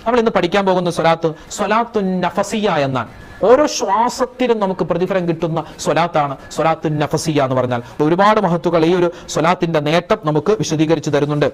നമ്മൾ ഇന്ന് പഠിക്കാൻ പോകുന്ന സ്വലാത്തുൻ നഫസിയ എന്നാണ്. ഓരോ ശ്വാസത്തിലും നമുക്ക് പ്രതിഫലം കിട്ടുന്ന സ്വലാത്താണ് സ്വലാത്തുൻ നഫസിയ എന്ന് പറഞ്ഞാൽ. ഒരുപാട് മഹത്തുക്കൾ ഈ ഒരു സ്വലാത്തിന്റെ നേട്ടം നമുക്ക് വിശദീകരിച്ചു തരുന്നുണ്ട്.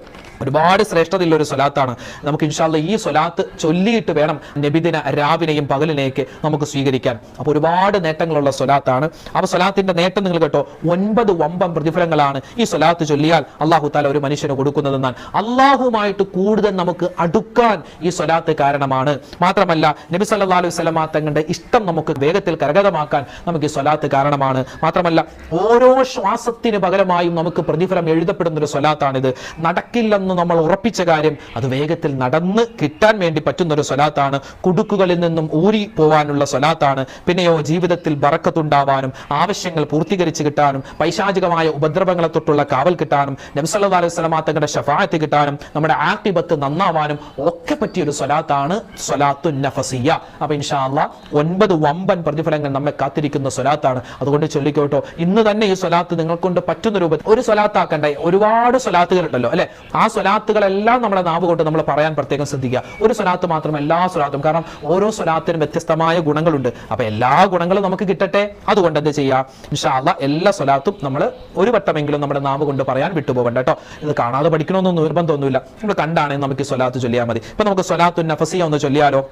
ഒരുപാട് ശ്രേഷ്ഠതയുള്ള ഒരു സ്വലാത്താണ്. നമുക്ക് ഇൻഷാ അല്ലാഹ് ഈ സ്വലാത്ത് ചൊല്ലിയിട്ട് വേണം നബിദിന രാവിനെയും പകലിനെയൊക്കെ നമുക്ക് സ്വീകരിക്കാൻ. അപ്പൊ ഒരുപാട് നേട്ടങ്ങളുള്ള സ്വലാത്താണ്. അപ്പൊ സ്വലാത്തിന്റെ നേട്ടം നിങ്ങൾ കേട്ടോ, 9 വമ്പൻ പ്രതിഫലങ്ങളാണ് ഈ സ്വലാത്ത് ചൊല്ലിയാൽ അള്ളാഹു താല ഒരു മനുഷ്യന് കൊടുക്കുന്നതെന്നാണ്. അള്ളാഹുമായിട്ട് കൂടുതൽ നമുക്ക് അടുക്കാൻ ഈ സ്വലാത്ത് കാരണമാണ്. മാത്രമല്ല നബി സല്ലല്ലാഹു അലൈഹി വസല്ലമ തങ്ങളുടെ ഇഷ്ടം നമുക്ക് വേഗത്തിൽ കരഗതമാക്കാൻ നമുക്ക് ഈ സ്വലാത്ത് കാരണമാണ്. മാത്രമല്ല ഓരോ ശ്വാസത്തിന് പകരമായും നമുക്ക് പ്രതിഫലം എഴുതപ്പെടുന്ന ഒരു സ്വലാത്താണിത്. നടക്കില്ലെന്ന് നമ്മൾ ഉറപ്പിച്ച കാര്യം അത് വേഗത്തിൽ നടന്ന് കിട്ടാൻ വേണ്ടി പറ്റുന്ന ഒരു സ്വലാത്താണ്. കുടുക്കുകളിൽ നിന്നും ഊരി പോവാനുള്ള സ്വലാത്താണ്. പിന്നെയോ ജീവിതത്തിൽ ബറക്കത്തുണ്ടാവാനും ആവശ്യങ്ങൾ പൂർത്തീകരിച്ച് കിട്ടാനും പൈശാചികമായ ഉപദ്രവങ്ങളെ തൊട്ടുള്ള കാവൽ കിട്ടാനും നബി സല്ലല്ലാഹു അലൈഹി വസല്ലമ തങ്ങളുടെ ശഫാഅത്ത് കിട്ടാനും നമ്മുടെ ആഖിബത്ത് നന്നാവാനും ഒക്കെ പറ്റിയൊരു സ്വലാത്താണ് സ്വലാത്തുൻ നഫസിയ. അപ്പൊ ഇൻഷാ അല്ലാഹ് 9 വമ്പൻ പ്രതിഫലങ്ങൾ നമ്മെ കാത്തിരിക്കുന്ന സ്വലാത്താണ്. അതുകൊണ്ട് ചൊല്ലിക്കോട്ടോ. ഇന്ന് തന്നെ ഈ സ്വലാത്ത് നിങ്ങൾ കൊണ്ട് പറ്റുന്ന രൂപത്തിൽ ഒരു സ്വലാത്താക്കണ്ടേ. ഒരുപാട് സ്വലാത്തുകൾ ഉണ്ടല്ലോ അല്ലെ. ആ സ്വലാത്തുകളെല്ലാം നമ്മുടെ നാവ് കൊണ്ട് നമ്മൾ പറയാൻ പ്രത്യേകം ശ്രദ്ധിക്കുക. ഒരു സ്വലാത്ത് മാത്രം എല്ലാ സ്വലാത്തും. കാരണം ഓരോ സ്വലാത്തിനും വ്യത്യസ്തമായ ഗുണങ്ങളുണ്ട്. അപ്പൊ എല്ലാ ഗുണങ്ങളും നമുക്ക് കിട്ടട്ടെ. അതുകൊണ്ട് എന്ത് ചെയ്യാം, ഇൻഷാ അല്ലാഹ് എല്ലാ സ്വലാത്തും നമ്മൾ ഒരു വട്ടമെങ്കിലും നമ്മുടെ നാവ് കൊണ്ട് പറയാൻ വിട്ടുപോകണ്ട കേട്ടോ. ഇത് കാണാതെ പഠിക്കണമെന്നൊന്നും നിർബന്ധമൊന്നുമില്ല. നമ്മൾ കണ്ടാണെങ്കിൽ നമുക്ക് സ്വലാത്ത് ചൊല്ലിയാൽ മതി. ഇപ്പൊ നമുക്ക് സ്വലാത്തുൻ നഫസിയ ഒന്ന് ചൊല്ലിയാലോ.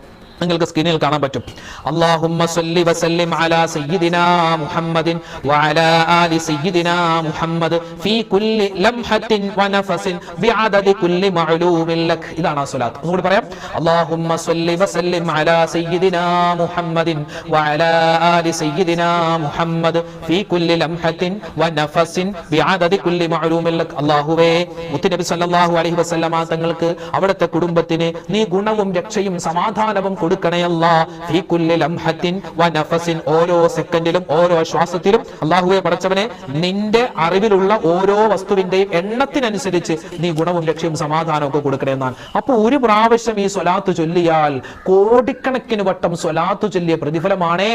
നിങ്ങൾക്ക് സ്ക്രീനിൽ കാണാൻ പറ്റും. അല്ലാഹുമ്മ സ്വല്ലി വസല്ലിം അലാ സയ്യിദിനാ മുഹമ്മദിൻ വഅലാ ആലി സയ്യിദിനാ മുഹമ്മദ് ഫീ കുല്ലി ലംഹത്തിൻ വനഫസിൻ ബിഅദദി കുല്ലി മഅലൂമിൻ ലക്. ഇതാണ് ആ സ്വലാത്ത്. ഒന്നുകൂടി പറയാം. അല്ലാഹുമ്മ സ്വല്ലി വസല്ലിം അലാ സയ്യിദിനാ മുഹമ്മദിൻ വഅലാ ആലി സയ്യിദിനാ മുഹമ്മദ് ഫീ കുല്ലി ലംഹത്തിൻ വനഫസിൻ ബിഅദദി കുല്ലി മഅലൂമിൻ ലക്. അല്ലാഹുവേ, മുത്തുനബി സല്ലല്ലാഹു അലൈഹി വസല്ലമ തങ്ങൾക്ക് അവിടുത്തെ കുടുംബത്തിന് നീ ഗുണവും രക്ഷയും സമാധാനവും കൊടുക്കണേ അല്ലാഹ്. ഫീ കുല്ലി ലംഹത്തിൻ വനഫസിൻ, ഓരോ സെക്കൻഡിലും ഓരോ ശ്വാസത്തിലും അല്ലാഹുവേ പടച്ചവനെ, നിന്റെ അറിവിലുള്ള ഓരോ വസ്തുവിന്റെയും എണ്ണത്തിനനുസരിച്ച് നീ ഗുണവും രക്ഷയും സമാധാനവും ഒക്കെ കൊടുക്കണേ എന്നാണ്. അപ്പൊ ഒരു പ്രാവശ്യം ഈ സ്വലാത്ത് ചൊല്ലിയാൽ കോടിക്കണക്കിന് വട്ടം സ്വലാത്ത് ചൊല്ലിയ പ്രതിഫലമാണേ